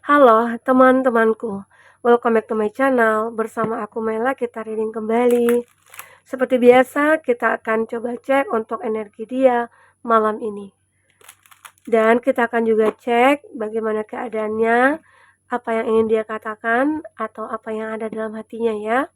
Halo teman-temanku, welcome back to my channel. Bersama aku Mela, kita reading kembali. Seperti biasa, kita akan coba cek untuk energi dia malam ini. Dan kita akan juga cek bagaimana keadaannya, apa yang ingin dia katakan, atau apa yang ada dalam hatinya ya.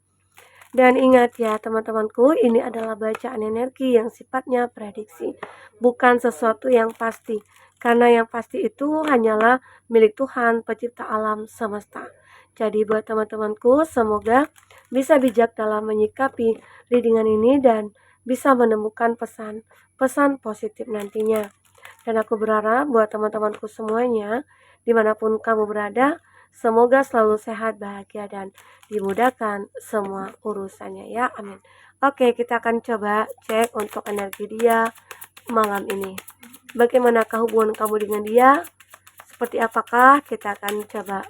Dan ingat ya teman-temanku, ini adalah bacaan energi yang sifatnya prediksi, bukan sesuatu yang pasti. Karena yang pasti itu hanyalah milik Tuhan, pencipta alam semesta. Jadi buat teman-temanku, semoga bisa bijak dalam menyikapi readingan ini dan bisa menemukan pesan positif nantinya. Dan aku berharap buat teman-temanku semuanya, dimanapun kamu berada, semoga selalu sehat, bahagia, dan dimudahkan semua urusannya ya, amin. Oke, kita akan coba cek untuk energi dia malam ini. Bagaimanakah hubungan kamu dengan dia? Seperti apakah? Kita akan coba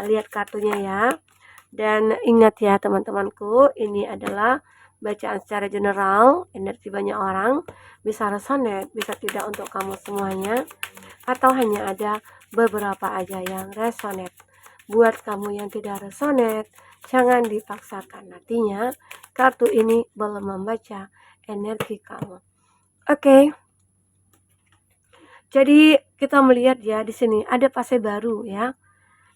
lihat kartunya ya. Dan ingat ya teman-temanku, ini adalah bacaan secara general, energi banyak orang, bisa resonate, bisa tidak untuk kamu semuanya, atau hanya ada beberapa aja yang resonate. Buat kamu yang tidak resonate, jangan dipaksakan. Artinya, kartu ini belum membaca energi kamu. Oke. Jadi kita melihat ya di sini ada fase baru ya,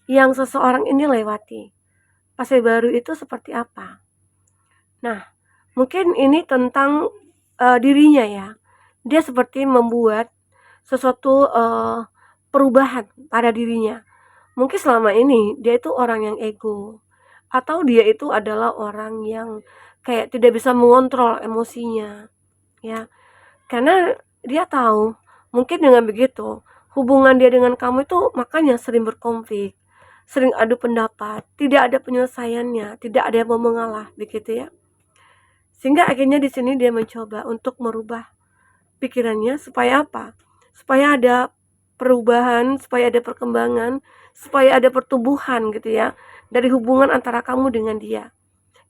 yang seseorang ini lewati. Fase baru itu seperti apa? Nah, mungkin ini tentang dirinya ya. Dia seperti membuat sesuatu perubahan pada dirinya. Mungkin selama ini dia itu orang yang ego, atau dia itu adalah orang yang kayak tidak bisa mengontrol emosinya, ya. Karena dia tahu, mungkin dengan begitu, hubungan dia dengan kamu itu makanya sering berkonflik, sering adu pendapat, tidak ada penyelesaiannya, tidak ada yang mau mengalah, begitu ya. Sehingga akhirnya di sini dia mencoba untuk merubah pikirannya supaya apa? Supaya ada perubahan, supaya ada perkembangan, supaya ada pertumbuhan gitu ya dari hubungan antara kamu dengan dia.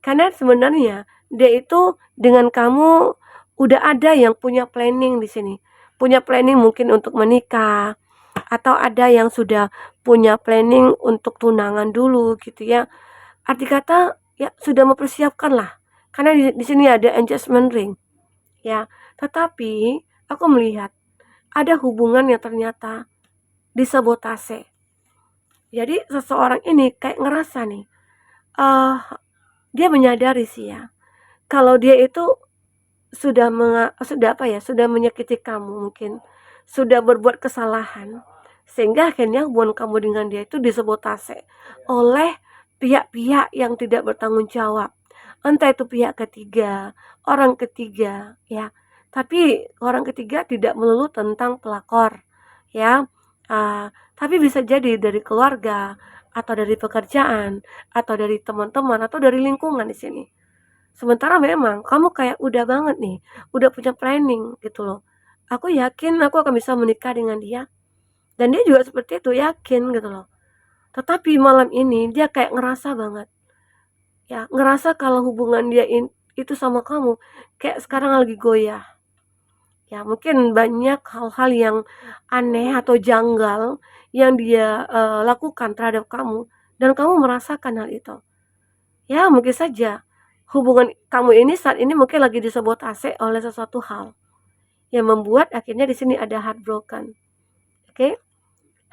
Karena sebenarnya dia itu dengan kamu udah ada yang punya planning di sini. Punya planning mungkin untuk menikah, atau ada yang sudah punya planning untuk tunangan dulu gitu ya. Arti kata ya sudah mempersiapkan lah. Karena di sini ada engagement ring ya. Tetapi aku melihat ada hubungan yang ternyata disabotase. Jadi seseorang ini kayak ngerasa nih, uh, dia menyadari sih ya, kalau dia itu sudah menyakiti kamu mungkin, sudah berbuat kesalahan, sehingga akhirnya hubungan kamu dengan dia itu disabotase oleh pihak-pihak yang tidak bertanggung jawab. Entah itu pihak ketiga, orang ketiga, ya. Tapi orang ketiga tidak melulu tentang pelakor, ya. Tapi bisa jadi dari keluarga, atau dari pekerjaan, atau dari teman-teman, atau dari lingkungan di sini. Sementara memang kamu kayak udah banget nih, udah punya planning gitu loh. Aku yakin aku akan bisa menikah dengan dia. Dan dia juga seperti itu, yakin gitu loh. Tetapi malam ini dia kayak ngerasa banget. Ya, ngerasa kalau hubungan dia itu sama kamu kayak sekarang lagi goyah. Ya, mungkin banyak hal-hal yang aneh atau janggal yang dia lakukan terhadap kamu dan kamu merasakan hal itu. Ya, mungkin saja hubungan kamu ini saat ini mungkin lagi disabotase oleh sesuatu hal yang membuat akhirnya di sini ada heartbroken. Oke?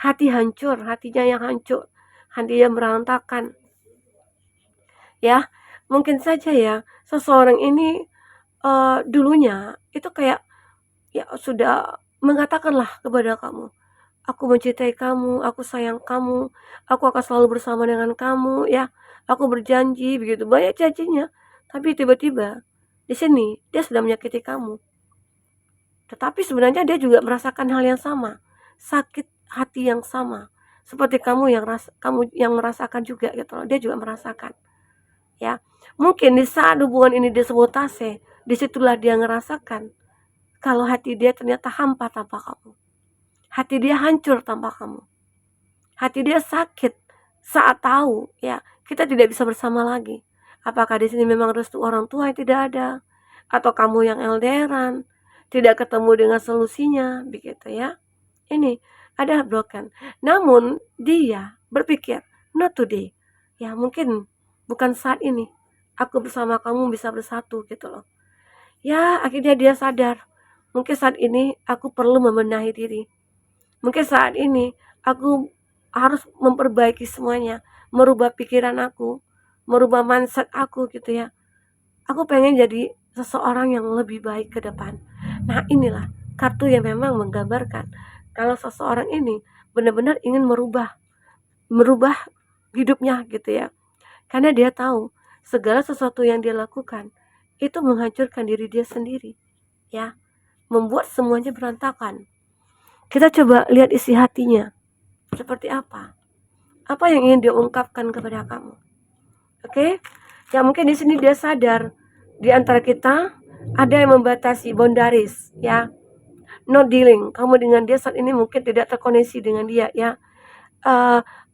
Hati hancur, hatinya yang hancur, hati yang berantakan. Ya, mungkin saja ya seseorang ini dulunya itu kayak ya sudah mengatakanlah kepada kamu, aku mencintai kamu, aku sayang kamu, aku akan selalu bersama dengan kamu ya. Aku berjanji begitu, banyak janjinya. Tapi tiba-tiba di sini dia sudah menyakiti kamu. Tetapi sebenarnya dia juga merasakan hal yang sama, sakit hati yang sama seperti kamu yang merasakan juga gitu loh. Dia juga merasakan. Ya. Mungkin di saat hubungan ini disabotase, disitulah dia ngerasakan kalau hati dia ternyata hampa tanpa kamu. Hati dia hancur tanpa kamu. Hati dia sakit saat tahu ya kita tidak bisa bersama lagi. Apakah di sini memang restu orang tua yang tidak ada, atau kamu yang LDRan, tidak ketemu dengan solusinya begitu ya. Ini ada broken. Namun dia berpikir, not today. Ya mungkin bukan saat ini. Aku bersama kamu bisa bersatu gitu loh. Ya akhirnya dia sadar, mungkin saat ini aku perlu membenahi diri. Mungkin saat ini aku harus memperbaiki semuanya, merubah pikiran aku, merubah mindset aku gitu ya. Aku pengen jadi seseorang yang lebih baik ke depan. Nah inilah kartu yang memang menggambarkan kalau seseorang ini benar-benar ingin merubah hidupnya gitu ya. Karena dia tahu segala sesuatu yang dia lakukan itu menghancurkan diri dia sendiri ya, membuat semuanya berantakan. Kita coba lihat isi hatinya seperti apa. Apa yang ingin dia ungkapkan kepada kamu? Oke? Ya mungkin di sini dia sadar di antara kita ada yang membatasi boundaries ya. No dealing. Kamu dengan dia saat ini mungkin tidak terkoneksi dengan dia ya.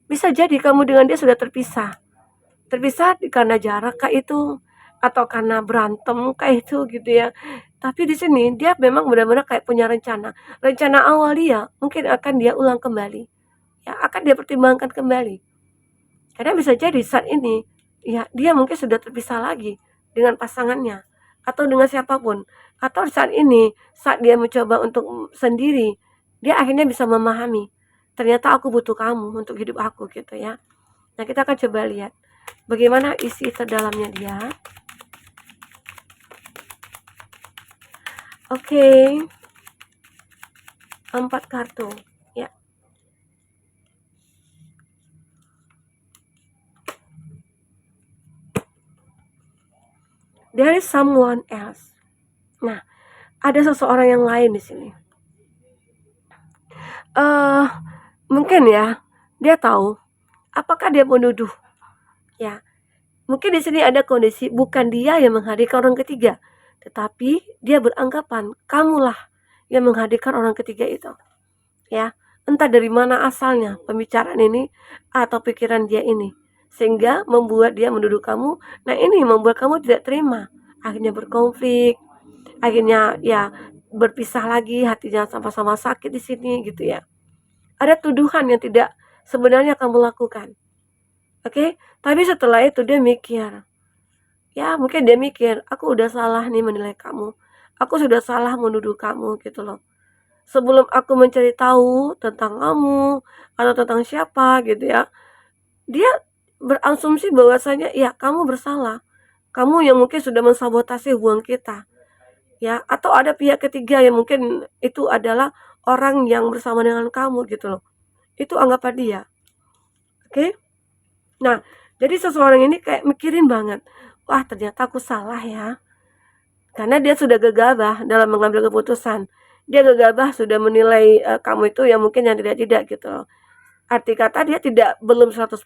Bisa jadi kamu dengan dia sudah terpisah. Terpisah karena jarak kah itu, atau karena berantem kah itu gitu ya. Tapi di sini dia memang benar-benar kayak punya rencana. Rencana awal dia mungkin akan dia ulang kembali. Ya, akan dia pertimbangkan kembali. Karena bisa jadi saat ini ya dia mungkin sudah terpisah lagi dengan pasangannya atau dengan siapapun. Atau saat ini saat dia mencoba untuk sendiri, dia akhirnya bisa memahami, ternyata aku butuh kamu untuk hidup aku gitu ya. Nah, kita akan coba lihat bagaimana isi terdalamnya dia. Oke. 4 kartu. Ya. There is someone else. Nah, ada seseorang yang lain di sini. Mungkin ya, dia tahu apakah dia menuduh. Ya. Mungkin di sini ada kondisi bukan dia yang menghadirkan orang ketiga, tetapi dia beranggapan kamulah yang menghadirkan orang ketiga itu. Ya, entah dari mana asalnya pembicaraan ini atau pikiran dia ini, sehingga membuat dia menuduh kamu. Nah, ini membuat kamu tidak terima, akhirnya berkonflik, akhirnya ya berpisah lagi, hatinya sama-sama sakit di sini gitu ya. Ada tuduhan yang tidak sebenarnya kamu lakukan. Oke, tapi setelah itu dia mikir, ya mungkin dia mikir, aku udah salah nih menilai kamu, aku sudah salah menuduh kamu gitu loh. Sebelum aku mencari tahu tentang kamu atau tentang siapa gitu ya, dia berasumsi bahwasanya ya kamu bersalah, kamu yang mungkin sudah mensabotase hubungan kita ya, atau ada pihak ketiga yang mungkin itu adalah orang yang bersama dengan kamu gitu loh. Itu anggapan dia. Oke. Nah, jadi seseorang ini kayak mikirin banget, wah ternyata aku salah ya. Karena dia sudah gegabah dalam mengambil keputusan. Dia gegabah sudah menilai kamu itu yang mungkin yang tidak-tidak gitu. Arti kata dia belum 100%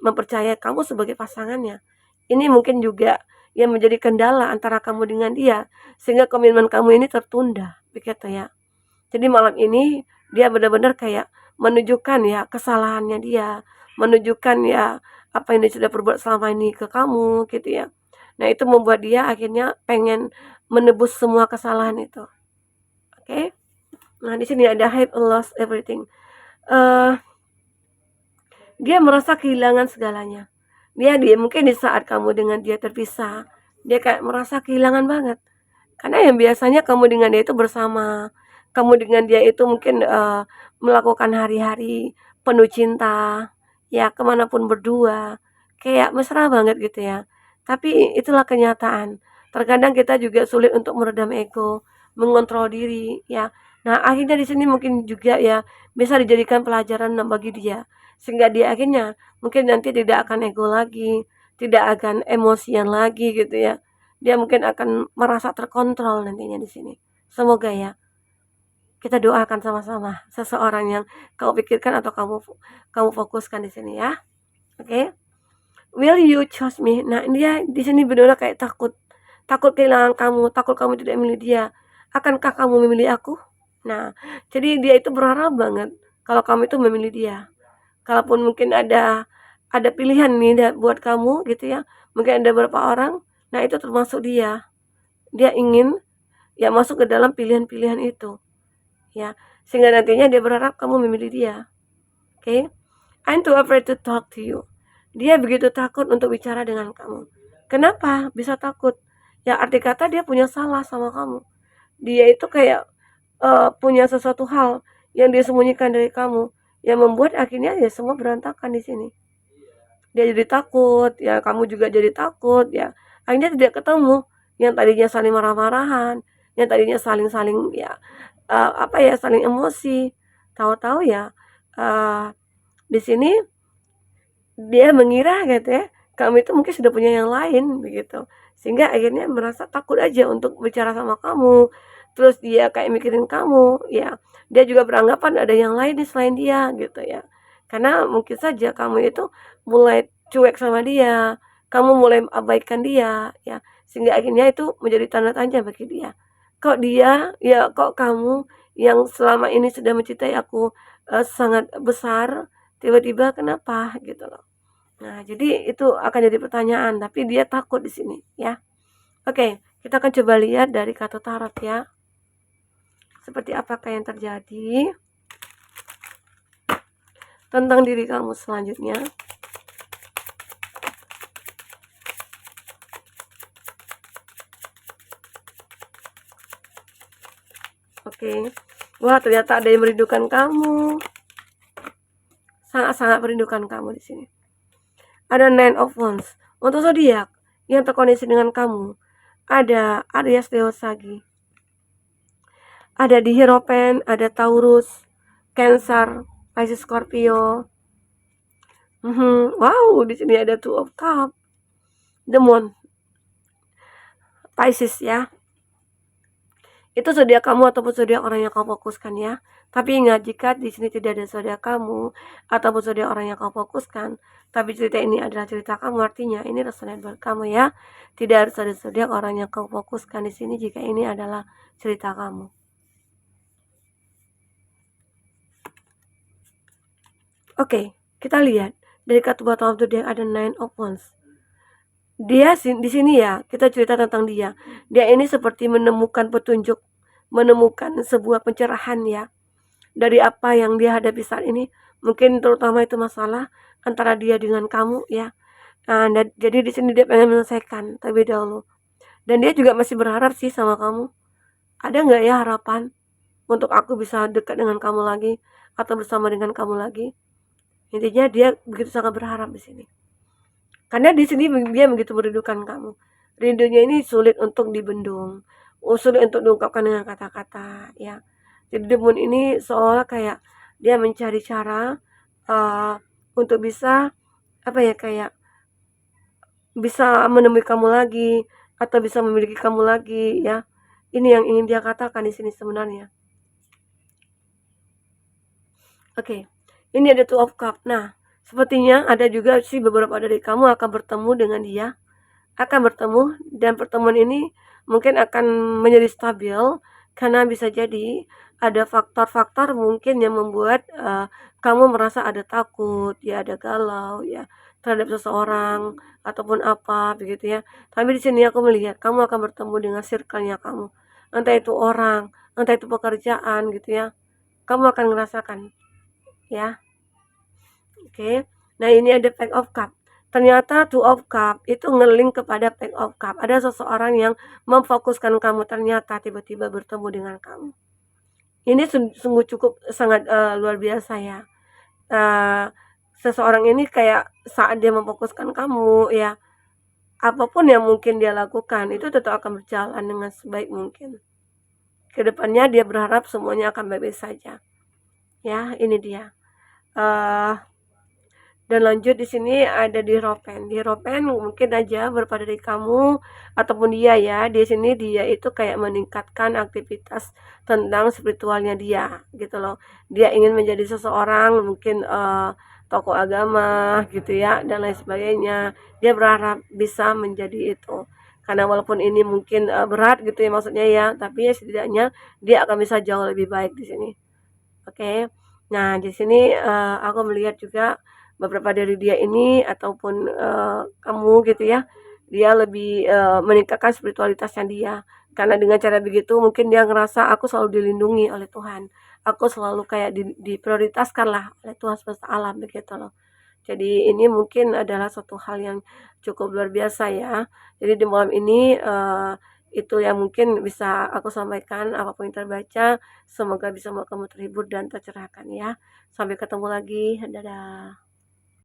mempercayai kamu sebagai pasangannya. Ini mungkin juga yang menjadi kendala antara kamu dengan dia, sehingga komitmen kamu ini tertunda, begitu ya. Jadi malam ini dia benar-benar kayak menunjukkan ya kesalahannya dia, menunjukkan ya apa yang dia sudah perbuat selama ini ke kamu gitu ya. Nah, itu membuat dia akhirnya pengen menebus semua kesalahan itu. Oke. Nah, di sini ada have lost everything. Dia merasa kehilangan segalanya. Dia mungkin di saat kamu dengan dia terpisah, dia kayak merasa kehilangan banget. Karena yang biasanya kamu dengan dia itu bersama, kamu dengan dia itu mungkin melakukan hari-hari penuh cinta, ya kemanapun berdua, kayak mesra banget gitu ya. Tapi itulah kenyataan. Terkadang kita juga sulit untuk meredam ego, mengontrol diri, ya. Nah, akhirnya di sini mungkin juga ya bisa dijadikan pelajaran bagi dia, sehingga dia akhirnya mungkin nanti tidak akan ego lagi, tidak akan emosian lagi gitu ya. Dia mungkin akan merasa terkontrol nantinya di sini. Semoga ya. Kita doakan sama-sama seseorang yang kamu pikirkan atau kamu fokuskan di sini ya. Oke. Will you choose me? Nah, dia di sini benar-benar kayak takut. Takut kehilangan kamu, takut kamu tidak memilih dia. Akankah kamu memilih aku? Nah, jadi dia itu berharap banget kalau kamu itu memilih dia. Kalaupun mungkin ada pilihan nih buat kamu gitu ya. Mungkin ada beberapa orang, nah itu termasuk dia. Dia ingin ya masuk ke dalam pilihan-pilihan itu. Ya. sehingga nantinya dia berharap kamu memilih dia. Oke, I'm too afraid to talk to you. Dia begitu takut untuk bicara dengan kamu. Kenapa bisa takut? Ya arti kata dia punya salah sama kamu. Dia itu kayak punya sesuatu hal yang dia sembunyikan dari kamu, yang membuat akhirnya ya semua berantakan di sini. Dia jadi takut, ya kamu juga jadi takut, ya akhirnya tidak ketemu. Yang tadinya saling marah-marahan, yang tadinya saling-saling ya saling emosi, tahu-tahu ya di sini dia mengira gitu ya, kamu itu mungkin sudah punya yang lain begitu. Sehingga akhirnya merasa takut aja untuk bicara sama kamu. Terus dia kayak mikirin kamu, ya. Dia juga beranggapan ada yang lain nih selain dia gitu ya. Karena mungkin saja kamu itu mulai cuek sama dia, kamu mulai abaikan dia, ya. Sehingga akhirnya itu menjadi tanda tanya bagi dia. Kok dia, ya kok kamu yang selama ini sudah mencintai aku sangat besar, tiba-tiba kenapa gitu loh. Nah, jadi itu akan jadi pertanyaan, tapi dia takut di sini ya. Oke, kita akan coba lihat dari kartu tarot ya. Seperti apakah yang terjadi tentang diri kamu selanjutnya. Oke. Wah, ternyata ada yang merindukan kamu. Sangat-sangat merindukan kamu di sini. Ada Nine of Wands. Untuk zodiak yang terkoneksi dengan kamu, ada Aries, Leo, Sagi. Ada di Hierophant, ada Taurus, Cancer, Pisces, Scorpio. Wow, di sini ada Two of Cups, The Moon, Pisces ya. Itu zodiak kamu ataupun zodiak orang yang kamu fokuskan ya. Tapi ingat, jika di sini tidak ada zodiak kamu ataupun zodiak orang yang kamu fokuskan, tapi cerita ini adalah cerita kamu, artinya ini resonate buat kamu ya. Tidak harus ada zodiak orang yang kamu fokuskan di sini jika ini adalah cerita kamu. Oke, kita lihat dari kartu bottom of the deck ada Nine of Wands. Dia di sini ya, kita cerita tentang dia. Dia ini seperti menemukan petunjuk, menemukan sebuah pencerahan ya dari apa yang dia hadapi saat ini. Mungkin terutama itu masalah antara dia dengan kamu ya. Nah, jadi di sini dia pengen menyelesaikan terlebih dahulu. Dan dia juga masih berharap sih sama kamu. Ada nggak ya harapan untuk aku bisa dekat dengan kamu lagi atau bersama dengan kamu lagi? Intinya dia begitu sangat berharap di sini. Karena di sini dia begitu merindukan kamu. Rindunya ini sulit untuk dibendung, sulit untuk diungkapkan dengan kata-kata, ya. Jadi The Moon ini seolah kayak dia mencari cara untuk bisa kayak bisa menemui kamu lagi atau bisa memiliki kamu lagi, ya. Ini yang ingin dia katakan di sini sebenarnya. Oke, ini ada Two of Cups. Nah, sepertinya ada juga sih beberapa dari kamu akan bertemu dengan dia, akan bertemu, dan pertemuan ini mungkin akan menjadi stabil karena bisa jadi ada faktor-faktor mungkin yang membuat kamu merasa ada takut, ya ada galau ya terhadap seseorang ataupun apa begitu ya. Tapi di sini aku melihat kamu akan bertemu dengan circle-nya kamu, entah itu orang, entah itu pekerjaan gitu ya. Kamu akan merasakan ya. Oke. Nah, ini ada Pack of Cup. Ternyata Two of Cup itu ngeling kepada Pack of Cup. Ada seseorang yang memfokuskan kamu, ternyata tiba-tiba bertemu dengan kamu. Ini sungguh cukup sangat luar biasa ya. Seseorang ini kayak saat dia memfokuskan kamu ya, apapun yang mungkin dia lakukan itu tetap akan berjalan dengan sebaik mungkin. Kedepannya dia berharap semuanya akan baik-baik saja. Ya, ini dia. Dan lanjut di sini ada di Hierophant. Di Hierophant mungkin aja berpada dari kamu ataupun dia ya. Di sini dia itu kayak meningkatkan aktivitas tentang spiritualnya dia gitu loh. Dia ingin menjadi seseorang mungkin tokoh agama gitu ya dan lain sebagainya. Dia berharap bisa menjadi itu. Karena walaupun ini mungkin berat gitu ya maksudnya ya, tapi ya setidaknya dia akan bisa jauh lebih baik di sini. Oke. Nah, di sini aku melihat juga beberapa dari dia ini ataupun kamu gitu ya, dia lebih meningkatkan spiritualitasnya dia. Karena dengan cara begitu mungkin dia ngerasa aku selalu dilindungi oleh Tuhan. aku selalu kayak diprioritaskan lah oleh Tuhan semesta alam begitu loh. Jadi ini mungkin adalah satu hal yang cukup luar biasa ya. Jadi di malam ini itu yang mungkin bisa aku sampaikan, apapun yang terbaca, semoga bisa membuat kamu terhibur dan tercerahkan ya. Sampai ketemu lagi, dadah.